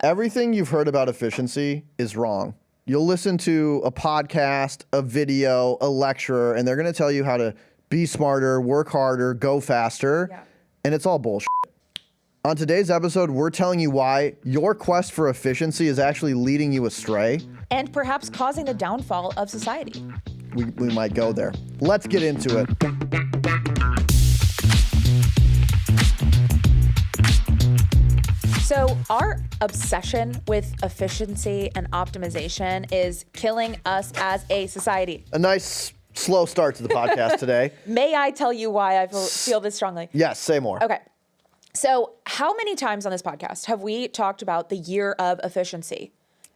Everything you've heard about efficiency is wrong. You'll listen to a podcast, a video, a lecturer, and they're going to tell you how to be smarter, work harder, go faster, and it's all bullshit. On today's episode, we're telling you why your quest for efficiency is actually leading you astray. And perhaps causing the downfall of society. We might go there. Let's get into it. So our obsession with efficiency and optimization is killing us as a society. A nice slow start to the podcast today. May I tell you why I feel this strongly? Yes, say more. Okay. So how many times on this podcast have we talked about the year of efficiency?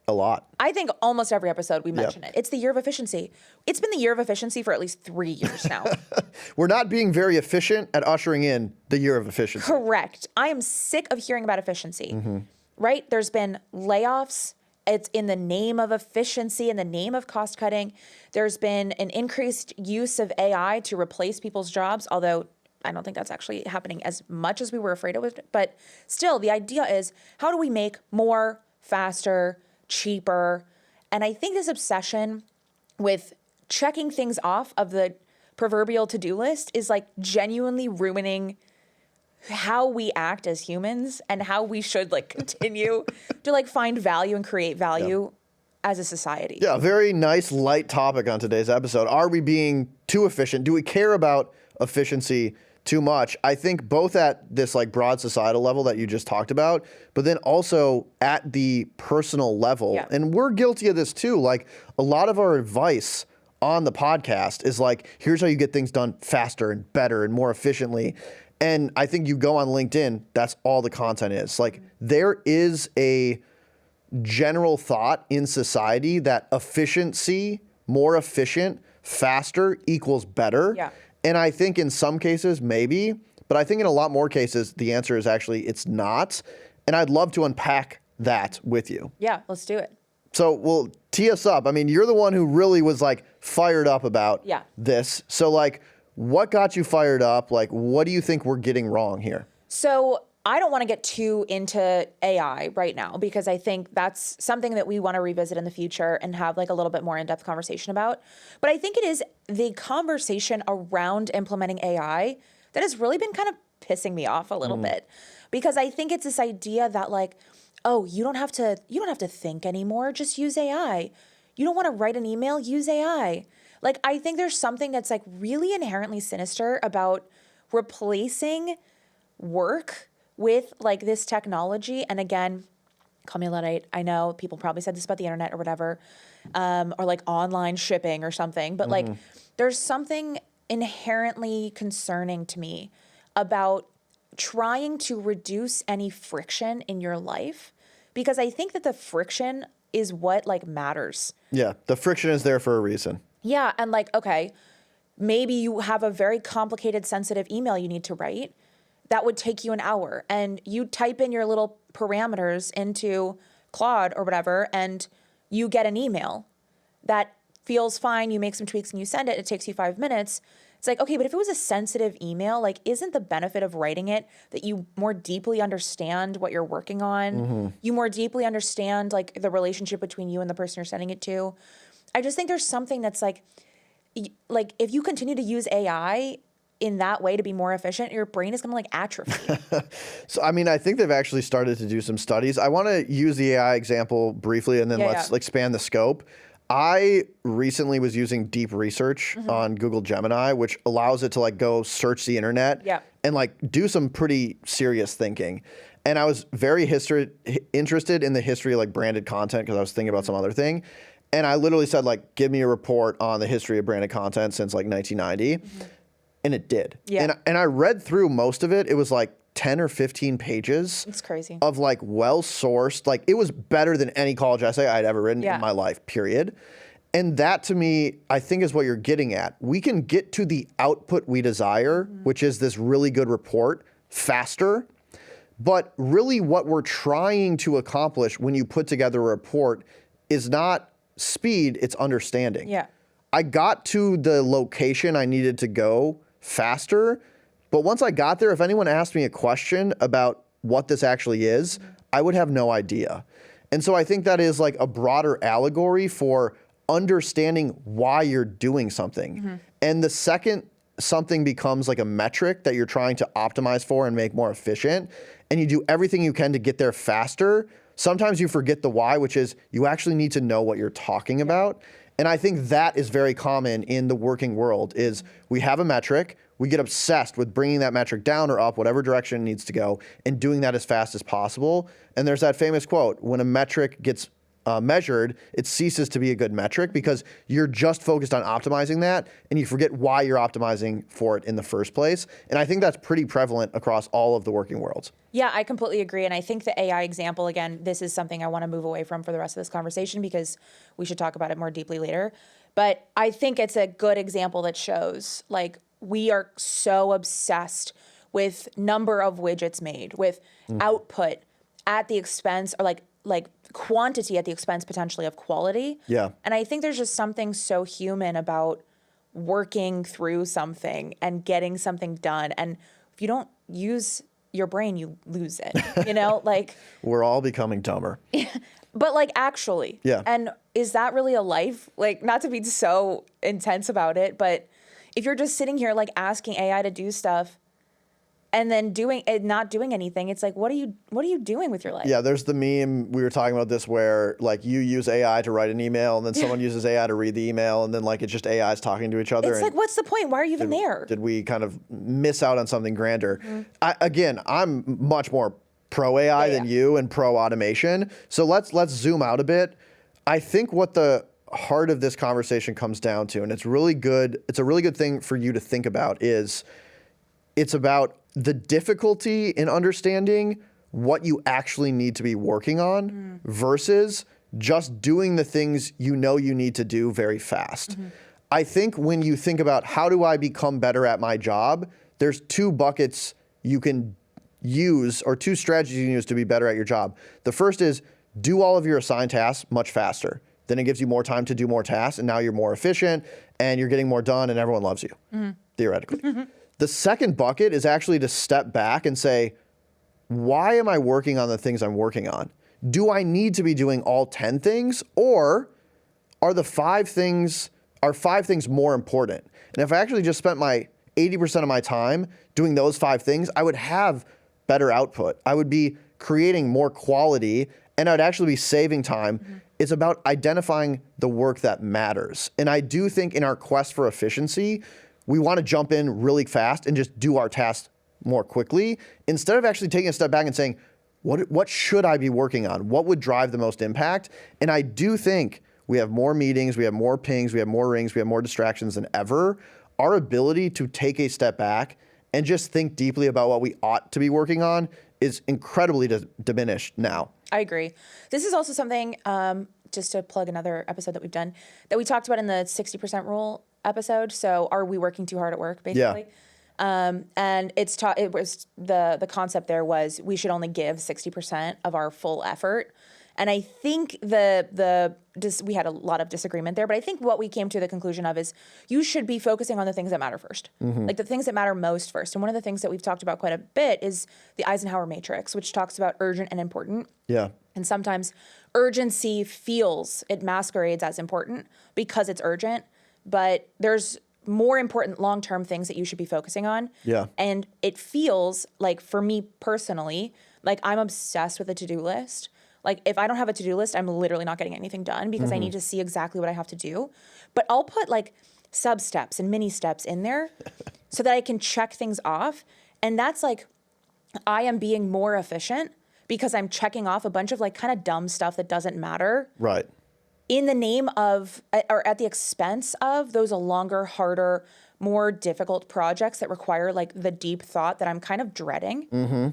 A lot. I think almost every episode we mention it. It's the year of efficiency. It's been the year of efficiency for at least 3 years now. We're not being very efficient at ushering in the year of efficiency. Correct. I am sick of hearing about efficiency, right? There's been layoffs. It's in the name of efficiency, in the name of cost cutting. There's been an increased use of AI to replace people's jobs, although I don't think that's actually happening as much as we were afraid it would. But still, the idea is, how do we make more, faster, cheaper? And I think this obsession with checking things off of the proverbial to-do list is like genuinely ruining how we act as humans and how we should like continue to like find value and create value as a society. Yeah, very nice light topic on today's episode. Are we being too efficient? Do we care about efficiency too much? I think both at this like broad societal level that you just talked about, but then also at the personal level. Yeah. And we're guilty of this too. Like a lot of our advice on the podcast is like, here's how you get things done faster and better and more efficiently. And I think you go on LinkedIn, that's all the content is. Like there is a general thought in society that efficiency, more efficient, faster equals better. Yeah. And I think in some cases, maybe, but I think in a lot more cases, the answer is actually it's not. And I'd love to unpack that with you. Yeah, let's do it. So, well, tee us up. I mean, you're the one who really was like fired up about this. So like, what got you fired up? Like, what do you think we're getting wrong here? So I don't want to get too into AI right now because I think that's something that we want to revisit in the future and have like a little bit more in-depth conversation about. But I think it is the conversation around implementing AI that has really been kind of pissing me off a little bit, because I think it's this idea that like, oh, you don't have to think anymore. Just use AI. You don't want to write an email? Use AI. Like, I think there's something that's like really inherently sinister about replacing work with like this technology. And again, call me a Luddite. I know people probably said this about the internet or whatever, or like online shipping or something, but like there's something inherently concerning to me about trying to reduce any friction in your life, because I think that the friction is what like matters. Yeah, the friction is there for a reason. Yeah, and like, okay, maybe you have a very complicated, sensitive email you need to write. That would take you an hour, and you type in your little parameters into Claude or whatever, and you get an email that feels fine. You make some tweaks and you send it. It takes you 5 minutes. It's like, okay, but if it was a sensitive email, like, isn't the benefit of writing it that you more deeply understand what you're working on? You more deeply understand like the relationship between you and the person you're sending it to. I just think there's something that's like if you continue to use AI in that way to be more efficient, your brain is going to like atrophy. So, I mean, I think they've actually started to do some studies. I want to use the AI example briefly, and then let's expand the scope. I recently was using deep research on Google Gemini, which allows it to like go search the internet and like do some pretty serious thinking. And I was very interested in the history of like branded content, because I was thinking about some other thing. And I literally said like, give me a report on the history of branded content since like 1990. And it did. Yeah. And I read through most of it. It was like 10 or 15 pages. It's crazy. Of like well-sourced, like it was better than any college essay I'd ever written in my life, period. And that to me, I think is what you're getting at. We can get to the output we desire, which is this really good report, faster. But really what we're trying to accomplish when you put together a report is not speed, it's understanding. Yeah. I got to the location I needed to go faster, but once I got there, if anyone asked me a question about what this actually is, I would have no idea. And so I think that is like a broader allegory for understanding why you're doing something. And the second something becomes like a metric that you're trying to optimize for and make more efficient, and you do everything you can to get there faster, sometimes you forget the why, which is you actually need to know what you're talking about. And I think that is very common in the working world is we have a metric, we get obsessed with bringing that metric down or up, whatever direction it needs to go, and doing that as fast as possible. And there's that famous quote, when a metric gets measured, it ceases to be a good metric because you're just focused on optimizing that and you forget why you're optimizing for it in the first place. And I think that's pretty prevalent across all of the working worlds. Yeah, I completely agree. And I think the AI example, again, this is something I want to move away from for the rest of this conversation because we should talk about it more deeply later. But I think it's a good example that shows like we are so obsessed with number of widgets made, with output at the expense or like quantity at the expense potentially of quality. Yeah. And I think there's just something so human about working through something and getting something done. And if you don't use your brain, you lose it, you know, like we're all becoming dumber. But like actually. Yeah. And is that really a life? Like not to be so intense about it, but if you're just sitting here like asking AI to do stuff and then not doing anything, it's like, what are you doing with your life? Yeah, there's the meme, we were talking about this where like you use AI to write an email and then someone uses AI to read the email and then like it's just AIs talking to each other. It's like, what's the point? Why are you even there? Did we kind of miss out on something grander? I'm much more pro AI than you and pro automation. So let's zoom out a bit. I think what the heart of this conversation comes down to, and it's a really good thing for you to think about, is it's about the difficulty in understanding what you actually need to be working on versus just doing the things you know you need to do very fast. I think when you think about how do I become better at my job, there's two buckets you can use or two strategies you can use to be better at your job. The first is do all of your assigned tasks much faster. Then it gives you more time to do more tasks and now you're more efficient and you're getting more done and everyone loves you, theoretically. The second bucket is actually to step back and say, why am I working on the things I'm working on? Do I need to be doing all 10 things or are 5 things more important? And if I actually just spent my 80% of my time doing those 5 things, I would have better output. I would be creating more quality and I'd actually be saving time. It's about identifying the work that matters. And I do think in our quest for efficiency, we want to jump in really fast and just do our tasks more quickly instead of actually taking a step back and saying, what should I be working on? What would drive the most impact? And I do think we have more meetings, we have more pings, we have more rings, we have more distractions than ever. Our ability to take a step back and just think deeply about what we ought to be working on is incredibly diminished now. I agree. This is also something, just to plug another episode that we've done, that we talked about in the 60% rule episode. So are we working too hard at work, basically? Yeah. And it was the concept there was we should only give 60% of our full effort. And I think we had a lot of disagreement there, but I think what we came to the conclusion of is you should be focusing on the things that matter first, like the things that matter most first. And one of the things that we've talked about quite a bit is the Eisenhower matrix, which talks about urgent and important. Yeah. And sometimes urgency it masquerades as important because it's urgent, but there's more important long-term things that you should be focusing on. Yeah. And it feels like, for me personally, like I'm obsessed with a to-do list. Like if I don't have a to-do list, I'm literally not getting anything done because I need to see exactly what I have to do. But I'll put like sub-steps and mini steps in there so that I can check things off. And that's like, I am being more efficient because I'm checking off a bunch of like kind of dumb stuff that doesn't matter. Right. In the name of, or at the expense of those longer, harder, more difficult projects that require like the deep thought that I'm kind of dreading.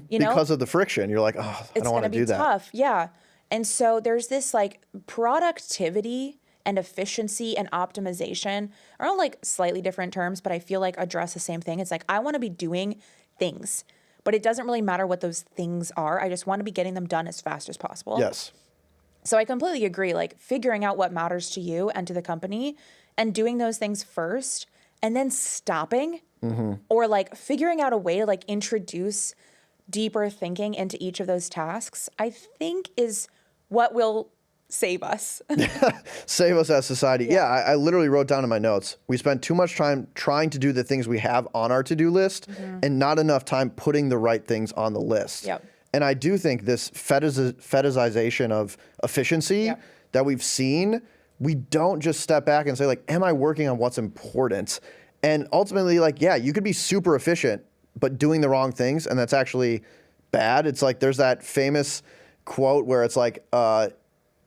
You know? Because of the friction. You're like, oh, I don't want to do that. It's going to be tough. Yeah. And so there's this like productivity and efficiency and optimization are all like slightly different terms, but I feel like address the same thing. It's like, I want to be doing things, but it doesn't really matter what those things are. I just want to be getting them done as fast as possible. Yes. So I completely agree, like figuring out what matters to you and to the company and doing those things first and then stopping or like figuring out a way to like introduce deeper thinking into each of those tasks, I think is what will save us. Save us as society. Yeah, I literally wrote down in my notes, we spend too much time trying to do the things we have on our to-do list and not enough time putting the right things on the list. Yep. And I do think this fetishization of efficiency that we've seen, we don't just step back and say, like, am I working on what's important? And ultimately, like, yeah, you could be super efficient, but doing the wrong things, and that's actually bad. It's like there's that famous quote where it's like,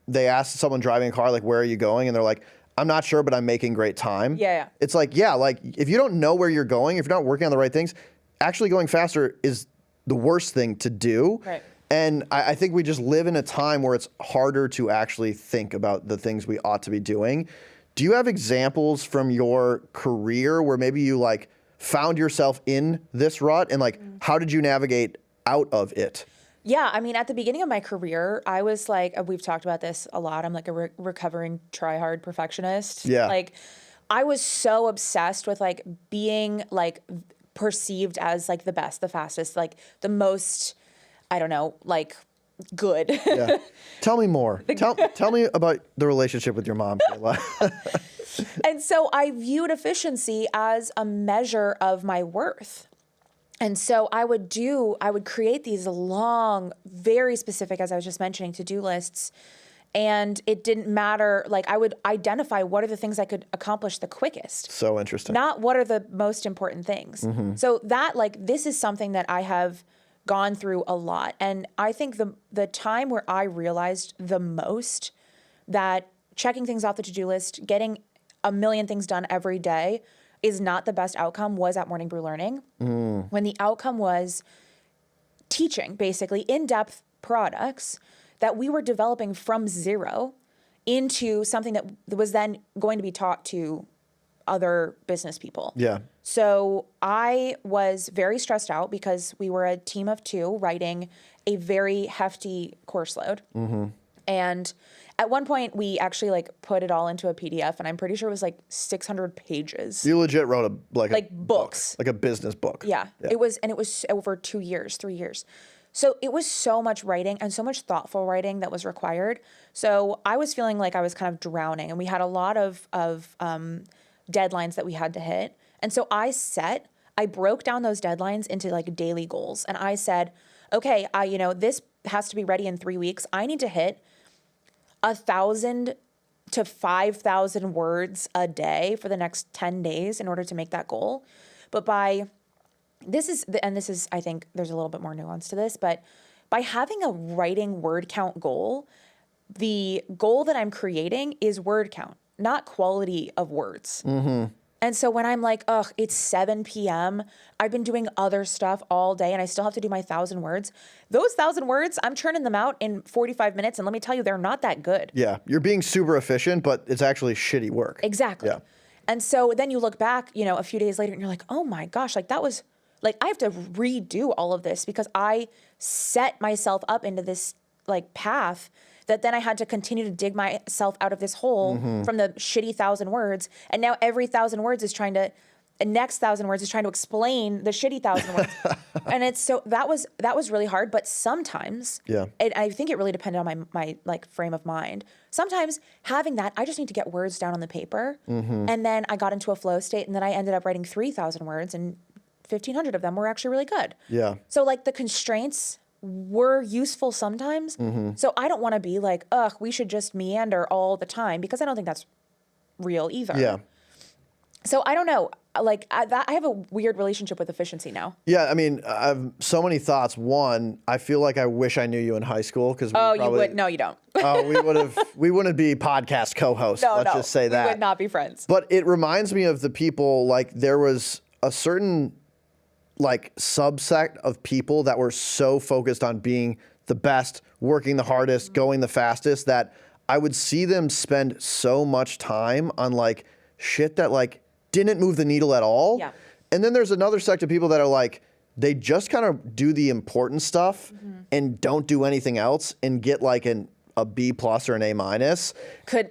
they asked someone driving a car, like, where are you going? And they're like, I'm not sure, but I'm making great time. Yeah. It's like, yeah, like, if you don't know where you're going, if you're not working on the right things, actually going faster is the worst thing to do. Right. And I think we just live in a time where it's harder to actually think about the things we ought to be doing. Do you have examples from your career where maybe you like found yourself in this rut and like, how did you navigate out of it? Yeah, I mean, at the beginning of my career, I was like, we've talked about this a lot. I'm like a recovering try-hard perfectionist. Yeah. Like, I was so obsessed with like being like perceived as like the best, the fastest, like the most, I don't know, like good. Yeah. Tell me more. Tell me about the relationship with your mom, Kaila. And so I viewed efficiency as a measure of my worth. And so I would create these long, very specific, as I was just mentioning, to-do lists. And it didn't matter, like I would identify what are the things I could accomplish the quickest. So interesting. Not what are the most important things. So that, like, this is something that I have gone through a lot. And I think the time where I realized the most that checking things off the to-do list, getting a million things done every day is not the best outcome was at Morning Brew Learning. When the outcome was teaching, basically, in-depth products that we were developing from zero into something that was then going to be taught to other business people. Yeah. So I was very stressed out because we were a team of 2 writing a very hefty course load. And at one point we actually like put it all into a PDF, and I'm pretty sure it was like 600 pages. You legit wrote a like books, like a business book. Yeah. It was over 2 years, 3 years. So it was so much writing and so much thoughtful writing that was required. So I was feeling like I was kind of drowning, and we had a lot of deadlines that we had to hit. And so I broke down those deadlines into like daily goals. And I said, okay, this has to be ready in 3 weeks. I need to hit 1,000 to 5,000 words a day for the next 10 days in order to make that goal. But this is, I think there's a little bit more nuance to this, but by having a writing word count goal, the goal that I'm creating is word count, not quality of words. And so when I'm like, ugh, it's 7 p.m., I've been doing other stuff all day and I still have to do my 1,000 words. Those 1,000 words, I'm churning them out in 45 minutes. And let me tell you, they're not that good. Yeah. You're being super efficient, but it's actually shitty work. Exactly. Yeah. And so then you look back, a few days later and you're like, oh my gosh, like that was like, I have to redo all of this because I set myself up into this like path that then I had to continue to dig myself out of this hole from the shitty 1,000 words. And now every 1,000 words is trying to explain the shitty 1,000 words. And it's so that was really hard. But sometimes, I think it really depended on my like frame of mind. Sometimes having that, I just need to get words down on the paper. And then I got into a flow state, and then I ended up writing 3,000 words, and 1,500 of them were actually really good. Yeah. So like the constraints were useful sometimes. So I don't want to be like, ugh, we should just meander all the time, because I don't think that's real either. Yeah. So I don't know. Like I have a weird relationship with efficiency now. Yeah, I mean, I have so many thoughts. One, I feel like I wish I knew you in high school because you would. No, you don't. we wouldn't be podcast co-hosts. Let's just say that. We would not be friends. But it reminds me of the people, like there was a certain like subset of people that were so focused on being the best, working the hardest, going the fastest, that I would see them spend so much time on like shit that like didn't move the needle at all. Yeah. And then there's another sect of people that are like, they just kind of do the important stuff and don't do anything else and get like a B+ or an A-.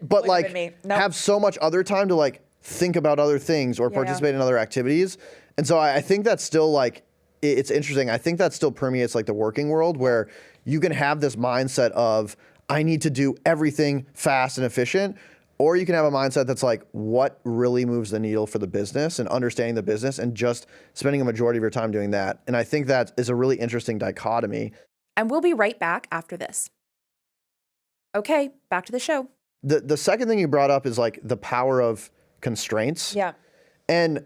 But like have so much other time to like think about other things or participate in other activities. And so I think that's still like it's interesting. I think that still permeates like the working world, where you can have this mindset of, I need to do everything fast and efficient. Or you can have a mindset that's like, what really moves the needle for the business, and understanding the business and just spending a majority of your time doing that. And I think that is a really interesting dichotomy. And we'll be right back after this. Okay, back to the show. The second thing you brought up is like the power of constraints. Yeah. And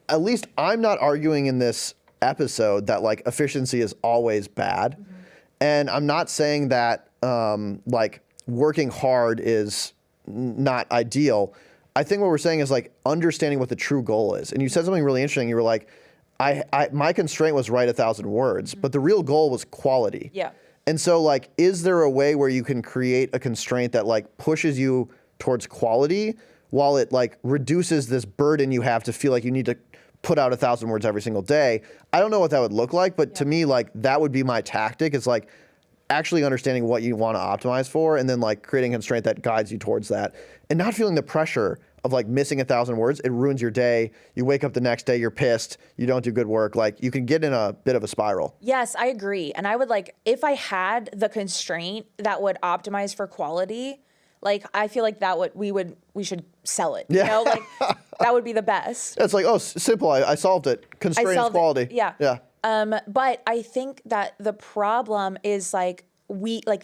at least I'm not arguing in this episode that like efficiency is always bad. And I'm not saying that like working hard is not ideal. I think what we're saying is like understanding what the true goal is. And you said something really interesting. You were like, my constraint was write 1,000 words, but the real goal was quality. Yeah. And so like, is there a way where you can create a constraint that like pushes you towards quality while it like reduces this burden you have to feel like you need to put out 1,000 words every single day? I don't know what that would look like, but to me, like that would be my tactic, is like actually understanding what you want to optimize for, and then like creating a constraint that guides you towards that, and not feeling the pressure of like missing 1,000 words. It ruins your day. You wake up the next day, you're pissed, you don't do good work. Like you can get in a bit of a spiral. Yes, I agree. And I would like, if I had the constraint that would optimize for quality, like I feel like we should sell it. Yeah. You know, like that would be the best. It's like, oh, simple. I solved it. Constraint is quality. Yeah. Yeah. But I think that the problem is like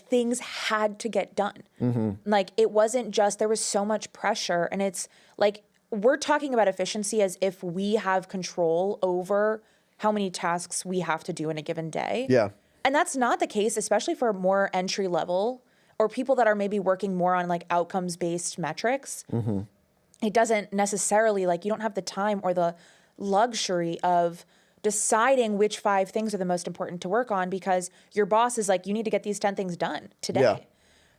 things had to get done. Like it wasn't just, there was so much pressure, and it's like, we're talking about efficiency as if we have control over how many tasks we have to do in a given day. Yeah. And that's not the case, especially for more entry level or people that are maybe working more on like outcomes based metrics. It doesn't necessarily, like, you don't have the time or the luxury of deciding which 5 things are the most important to work on, because your boss is like, you need to get these 10 things done today. Yeah.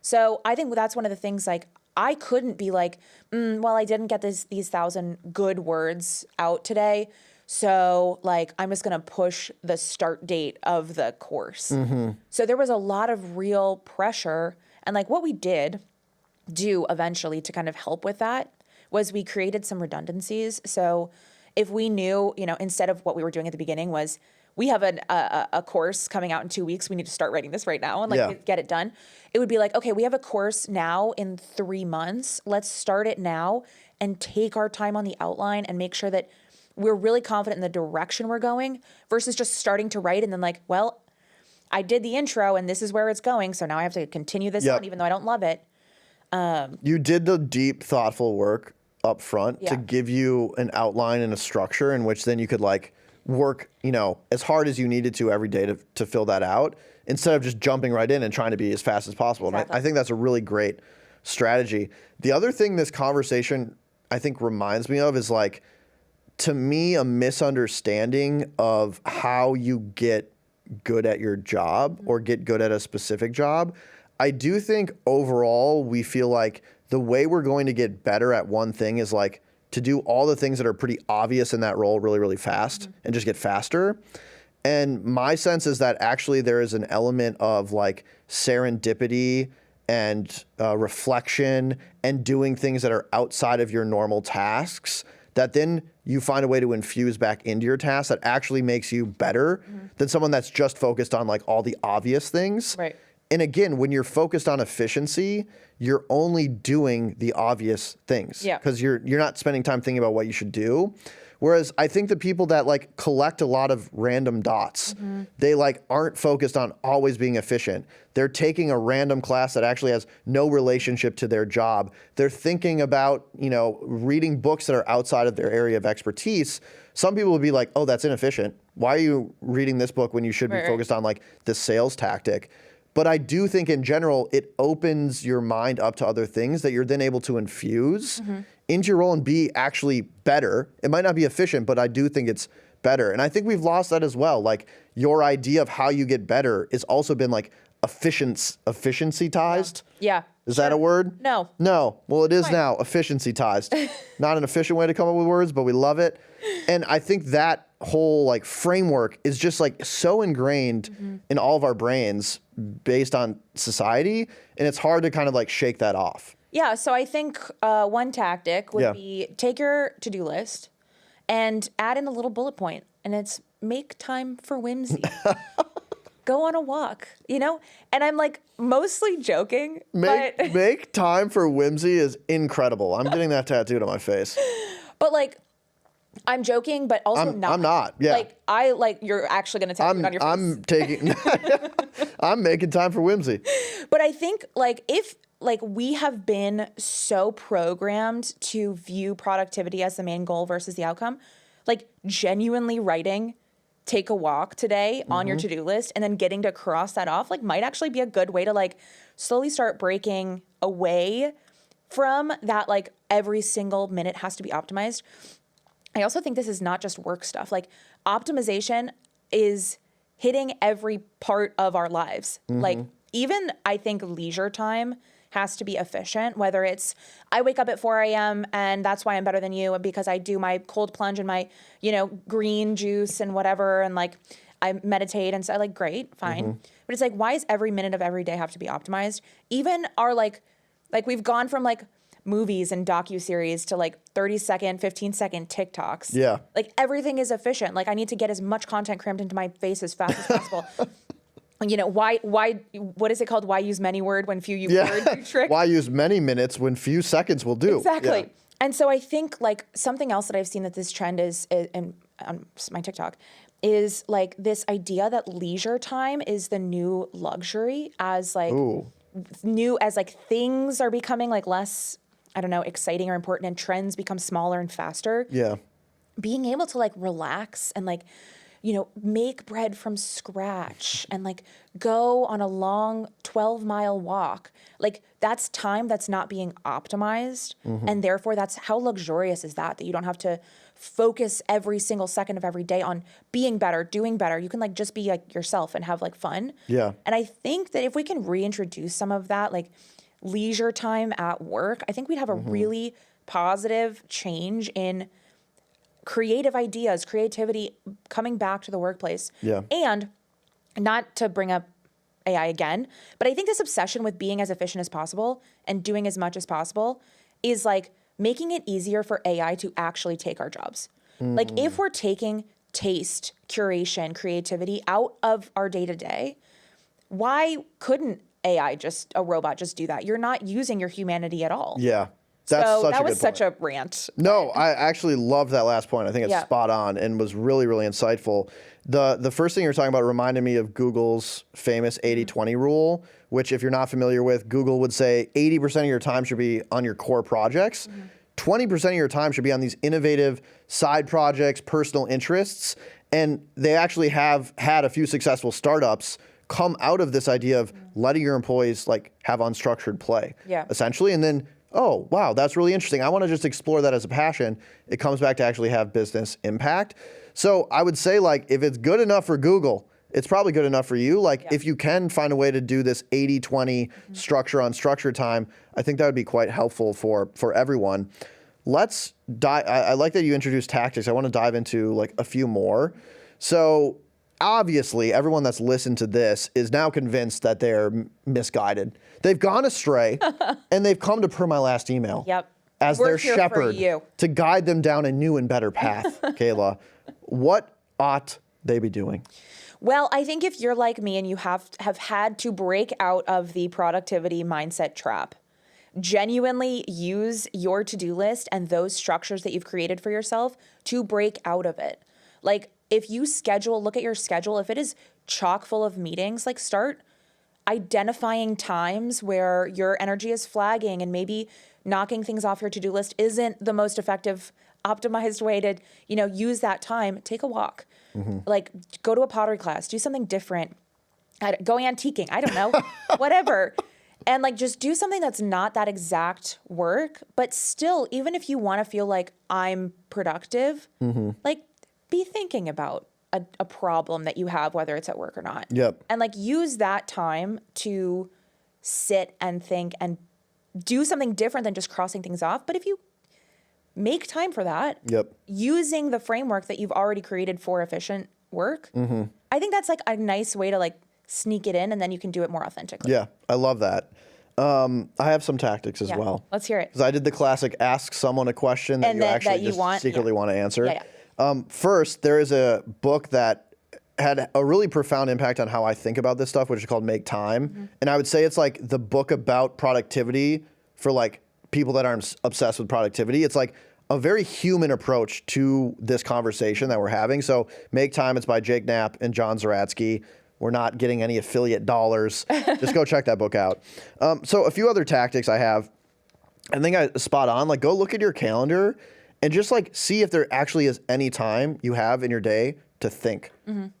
So I think that's one of the things, like, I couldn't be like, well, I didn't get these 1,000 good words out today, so like I'm just gonna push the start date of the course. So there was a lot of real pressure, and like what we did do eventually to kind of help with that was we created some redundancies. So if we knew, you know, instead of what we were doing at the beginning was, we have a course coming out in 2 weeks, we need to start writing this right now and like get it done. It would be like, okay, we have a course now in 3 months. Let's start it now and take our time on the outline and make sure that we're really confident in the direction we're going, versus just starting to write and then like, well, I did the intro and this is where it's going, so now I have to continue this on even though I don't love it. You did the deep, thoughtful work up front to give you an outline and a structure in which then you could like work, you know, as hard as you needed to every day to fill that out, instead of just jumping right in and trying to be as fast as possible. Exactly. And I think that's a really great strategy. The other thing this conversation I think reminds me of is like, to me, a misunderstanding of how you get good at your job or get good at a specific job. I do think overall we feel like the way we're going to get better at one thing is like to do all the things that are pretty obvious in that role really, really fast and just get faster. And my sense is that actually there is an element of like serendipity and reflection and doing things that are outside of your normal tasks that then you find a way to infuse back into your tasks that actually makes you better than someone that's just focused on like all the obvious things. Right. And again, when you're focused on efficiency, you're only doing the obvious things. Yeah. Because you're not spending time thinking about what you should do. Whereas I think the people that like collect a lot of random dots, they like aren't focused on always being efficient. They're taking a random class that actually has no relationship to their job. They're thinking about, you know, reading books that are outside of their area of expertise. Some people would be like, oh, that's inefficient. Why are you reading this book when you should be focused on like this sales tactic? But I do think in general, it opens your mind up to other things that you're then able to infuse into your role and be actually better. It might not be efficient, but I do think it's better. And I think we've lost that as well. Like your idea of how you get better has also been like efficiency-tized. Yeah. Is that a word? No. No. Well, it is now efficiency-tized. Not an efficient way to come up with words, but we love it. And I think that whole like framework is just like so ingrained in all of our brains based on society, and it's hard to kind of like shake that off. Yeah, so I think one tactic would be take your to-do list and add in a little bullet point, and it's make time for whimsy. Go on a walk, you know? And I'm like mostly joking. Make time for whimsy is incredible. I'm getting that tattooed on my face. But like, I'm joking, but also not. I'm not. Yeah. You're actually going to tattoo it on your face. I'm making time for whimsy. But I think if we have been so programmed to view productivity as the main goal versus the outcome, like genuinely writing, take a walk today on your to-do list and then getting to cross that off, like might actually be a good way to like slowly start breaking away from that, like every single minute has to be optimized. I also think this is not just work stuff. Like optimization is hitting every part of our lives. Like even I think leisure time has to be efficient, whether it's I wake up at 4 a.m. and that's why I'm better than you because I do my cold plunge and my, green juice and whatever. And like I meditate and so like, great, fine. But it's like, why is every minute of every day have to be optimized? Even our like we've gone from like movies and docuseries to like 30-second, 15-second TikToks. Yeah. Like everything is efficient. Like I need to get as much content crammed into my face as fast as possible. Why, what is it called? Why use many word when few use word trick? Why use many minutes when few seconds will do? Exactly. Yeah. And so I think like something else that I've seen that this trend is in on my TikTok is like this idea that leisure time is the new luxury as like things are becoming like less, I don't know, exciting or important and trends become smaller and faster. Yeah. Being able to like relax and like, make bread from scratch and like go on a long 12-mile walk. Like that's time that's not being optimized. And therefore that's how luxurious is that you don't have to focus every single second of every day on being better, doing better. You can like just be like yourself and have like fun. Yeah. And I think that if we can reintroduce some of that like leisure time at work, I think we'd have a really positive change in creative ideas, creativity coming back to the workplace. Yeah. And not to bring up AI again, but I think this obsession with being as efficient as possible and doing as much as possible is like making it easier for AI to actually take our jobs. Like if we're taking taste, curation, creativity out of our day-to-day, why couldn't a robot just do that? You're not using your humanity at all. Yeah. That was such a rant. No, I actually love that last point. I think it's spot on and was really, really insightful. The first thing you were talking about reminded me of Google's famous 80-20 rule, which if you're not familiar with, Google would say 80% of your time should be on your core projects. 20% of your time should be on these innovative side projects, personal interests. And they actually have had a few successful startups come out of this idea of letting your employees like have unstructured play, essentially. And then, oh, wow, that's really interesting. I want to just explore that as a passion. It comes back to actually have business impact. So I would say like, if it's good enough for Google, it's probably good enough for you. Like if you can find a way to do this 80-20 structure on structure time, I think that would be quite helpful for everyone. Let's dive, I like that you introduced tactics. I want to dive into like a few more. So obviously everyone that's listened to this is now convinced that they're misguided. They've gone astray and they've come to Per My Last Email as their shepherd to guide them down a new and better path. Kaila, what ought they be doing? Well, I think if you're like me and you have had to break out of the productivity mindset trap, genuinely use your to-do list and those structures that you've created for yourself to break out of it. Like if you look at your schedule, if it is chock full of meetings, like start identifying times where your energy is flagging and maybe knocking things off your to-do list isn't the most effective, optimized way to, use that time. Take a walk, like go to a pottery class, do something different, go antiquing, I don't know, whatever. And like, just do something that's not that exact work, but still, even if you want to feel like I'm productive, like be thinking about a problem that you have, whether it's at work or not. And like, use that time to sit and think and do something different than just crossing things off. But if you make time for that, using the framework that you've already created for efficient work, I think that's like a nice way to like sneak it in, and then you can do it more authentically. Yeah, I love that. I have some tactics as well. Let's hear it. Because I did the classic ask someone a question that you actually secretly want to answer. First, there is a book that had a really profound impact on how I think about this stuff, which is called Make Time. And I would say it's like the book about productivity for like people that aren't obsessed with productivity. It's like a very human approach to this conversation that we're having. So Make Time, it's by Jake Knapp and John Zeratsky. We're not getting any affiliate dollars. Just go check that book out. So a few other tactics I have. I think I spot on. Like, go look at your calendar and just like see if there actually is any time you have in your day to think,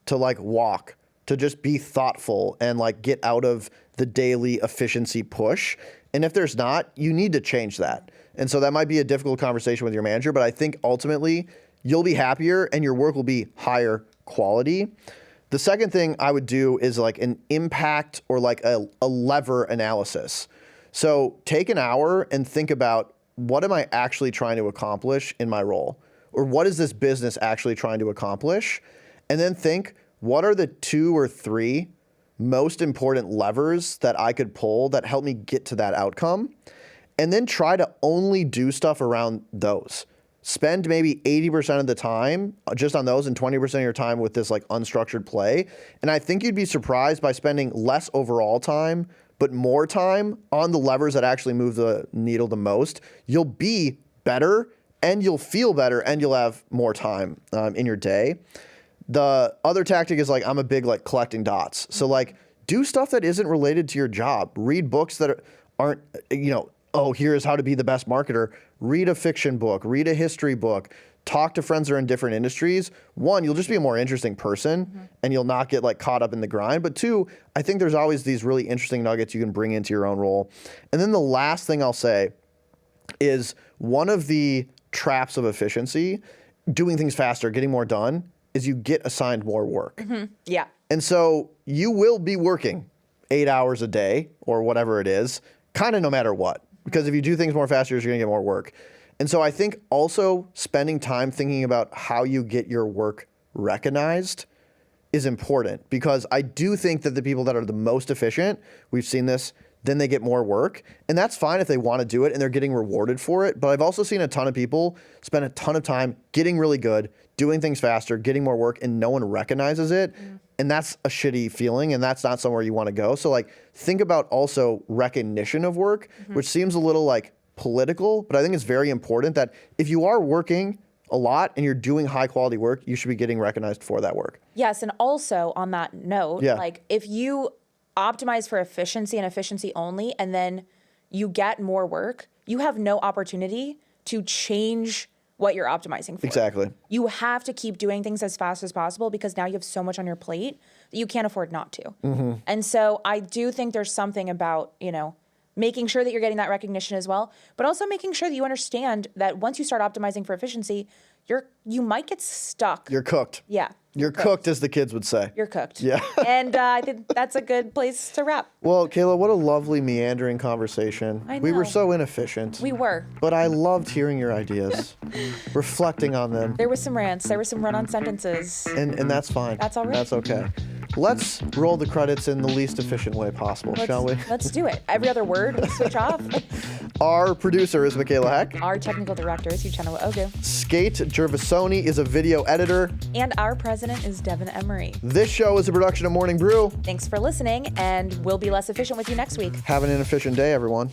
to like walk, to just be thoughtful and like get out of the daily efficiency push. And if there's not, you need to change that. And so that might be a difficult conversation with your manager, but I think ultimately you'll be happier and your work will be higher quality. The second thing I would do is like an impact or like a lever analysis. So take an hour and think about, what am I actually trying to accomplish in my role? Or what is this business actually trying to accomplish? And then think, what are the 2 or 3 most important levers that I could pull that help me get to that outcome? And then try to only do stuff around those. Spend maybe 80% of the time just on those and 20% of your time with this like unstructured play. And I think you'd be surprised by spending less overall time, but more time on the levers that actually move the needle the most. You'll be better and you'll feel better and you'll have more time in your day. The other tactic is like, I'm a big like collecting dots. So like do stuff that isn't related to your job. Read books that aren't, oh, here's how to be the best marketer. Read a fiction book, read a history book, talk to friends that are in different industries. 1, you'll just be a more interesting person and you'll not get like caught up in the grind. But 2, I think there's always these really interesting nuggets you can bring into your own role. And then the last thing I'll say is, one of the traps of efficiency, doing things faster, getting more done, is you get assigned more work. Yeah. And so you will be working 8 hours a day or whatever it is, kind of no matter what. Because if you do things more faster, you're going to get more work. And so I think also spending time thinking about how you get your work recognized is important, because I do think that the people that are the most efficient, we've seen this, then they get more work. And that's fine if they want to do it and they're getting rewarded for it. But I've also seen a ton of people spend a ton of time getting really good, doing things faster, getting more work, and no one recognizes it. And that's a shitty feeling, and that's not somewhere you want to go. So like, think about also recognition of work, which seems a little like political, but I think it's very important that if you are working a lot and you're doing high quality work, you should be getting recognized for that work. Yes, and also on that note, like if you optimize for efficiency and efficiency only, and then you get more work, you have no opportunity to change what you're optimizing for. Exactly. You have to keep doing things as fast as possible, because now you have so much on your plate that you can't afford not to. And so I do think there's something about, making sure that you're getting that recognition as well, but also making sure that you understand that once you start optimizing for efficiency, you might get stuck. You're cooked. Yeah. You're cooked, as the kids would say. You're cooked. Yeah. And I think that's a good place to wrap. Well, Kayla, what a lovely meandering conversation. I know. We were so inefficient. We were. But I loved hearing your ideas, reflecting on them. There was some rants. There were some run-on sentences. And that's fine. That's all right. That's okay. Let's roll the credits in the least efficient way possible, shall we? Let's do it. Every other word, we switch off. Our producer is Michaela Heck. Our technical director is Uchenna Ogu. Skate Gervasoni is a video editor. And our president is Devin Emery. This show is a production of Morning Brew. Thanks for listening, and we'll be less efficient with you next week. Have an inefficient day, everyone.